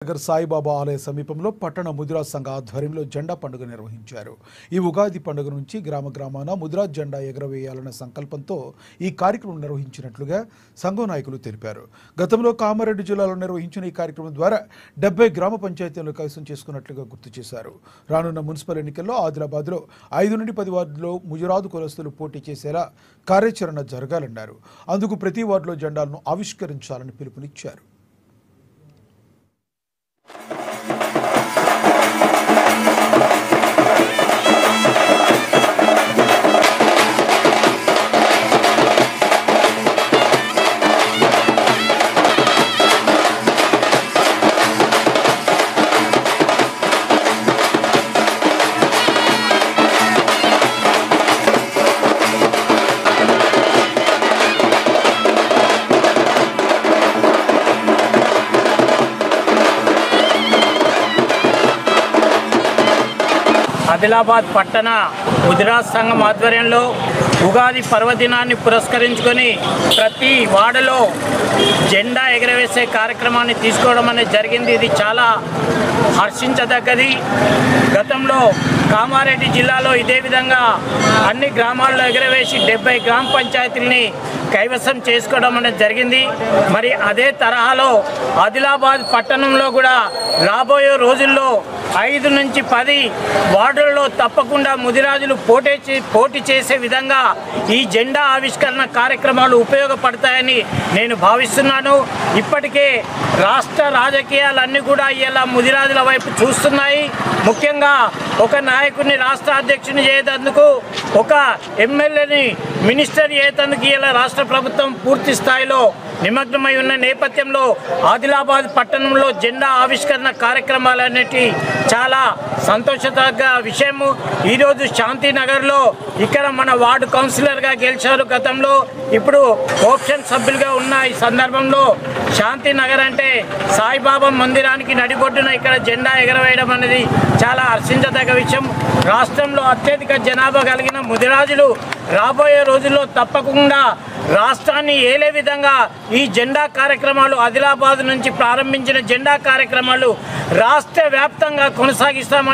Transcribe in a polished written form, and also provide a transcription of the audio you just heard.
నగర్ సాయిబాబా ఆలయ సమీపంలో పట్టణ ముదిరాజ్ సంఘ ఆధ్వర్యంలో జెండా పండుగ నిర్వహించారు. ఈ ఉగాది పండుగ నుంచి గ్రామాన ముదిరాజ్ జెండా ఎగరవేయాలన్న సంకల్పంతో ఈ కార్యక్రమం నిర్వహించినట్లుగా సంఘం నాయకులు తెలిపారు. గతంలో కామారెడ్డి జిల్లాలో నిర్వహించిన ఈ కార్యక్రమం ద్వారా 70 గ్రామ పంచాయతీలను కైవసం చేసుకున్నట్లుగా గుర్తు చేశారు. రానున్న మున్సిపల్ ఎన్నికల్లో ఆదిలాబాద్లో 5 నుండి 10 వార్డుల్లో ముజరాదు కులస్తులు పోటీ చేసేలా కార్యాచరణ జరగాలన్నారు. అందుకు ప్రతి వార్డులో జెండాలను ఆవిష్కరించాలని పిలుపునిచ్చారు. ఆదిలాబాద్ పట్టణ ముదిరాజ్ సంఘం ఆధ్వర్యంలో ఉగాది పర్వదినాన్ని పురస్కరించుకొని ప్రతి వార్డులో జెండా ఎగరవేసే కార్యక్రమాన్ని తీసుకోవడం అనేది జరిగింది. ఇది చాలా హర్షించదగ్గది. గతంలో కామారెడ్డి జిల్లాలో ఇదే విధంగా అన్ని గ్రామాల్లో ఎగరవేసి 70 గ్రామ పంచాయతీలని కైవసం చేసుకోవడం అనేది జరిగింది. మరి అదే తరహాలో ఆదిలాబాద్ పట్టణంలో కూడా రాబోయే రోజుల్లో 5 నుంచి 10 వార్డులలో తప్పకుండా ముదిరాజులు పోటీ చేసే విధంగా ఈ జెండా ఆవిష్కరణ కార్యక్రమాలు ఉపయోగపడతాయని నేను భావిస్తున్నాను. ఇప్పటికే రాష్ట్ర రాజకీయాలన్నీ కూడా ఇలా ముదిరాజుల వైపు చూస్తున్నాయి. ముఖ్యంగా ఒక నాయకుడిని రాష్ట్ర అధ్యక్షుని చేసేందుకు, ఒక ఎమ్మెల్యేని మినిస్టర్ చేసేందుకు ఇలా రాష్ట్ర ప్రభుత్వం పూర్తి స్థాయిలో నిమగ్నమై ఉన్న నేపథ్యంలో ఆదిలాబాద్ పట్టణంలో జెండా ఆవిష్కరణ కార్యక్రమాలన్నిటి చాలా సంతోషదగ్గ విషయము. ఈరోజు శాంతినగర్లో ఇక్కడ మన వార్డు కౌన్సిలర్గా గెలిచారు. గతంలో ఇప్పుడు కోఆప్షన్ సభ్యులుగా ఉన్న ఈ సందర్భంలో శాంతినగర్ అంటే సాయిబాబా మందిరానికి నడిబొడ్డున ఇక్కడ జెండా ఎగరవేయడం అనేది చాలా హర్షించదగ్గ విషయం. రాష్ట్రంలో అత్యధిక జనాభా కలిగిన ముదిరాజులు రాబోయే రోజుల్లో తప్పకుండా రాష్ట్రాన్ని ఏలే విధంగా ఈ జెండా కార్యక్రమాలు, ఆదిలాబాద్ నుంచి ప్రారంభించిన జెండా కార్యక్రమాలు రాష్ట్ర వ్యాప్తంగా కొనసాగిస్తామని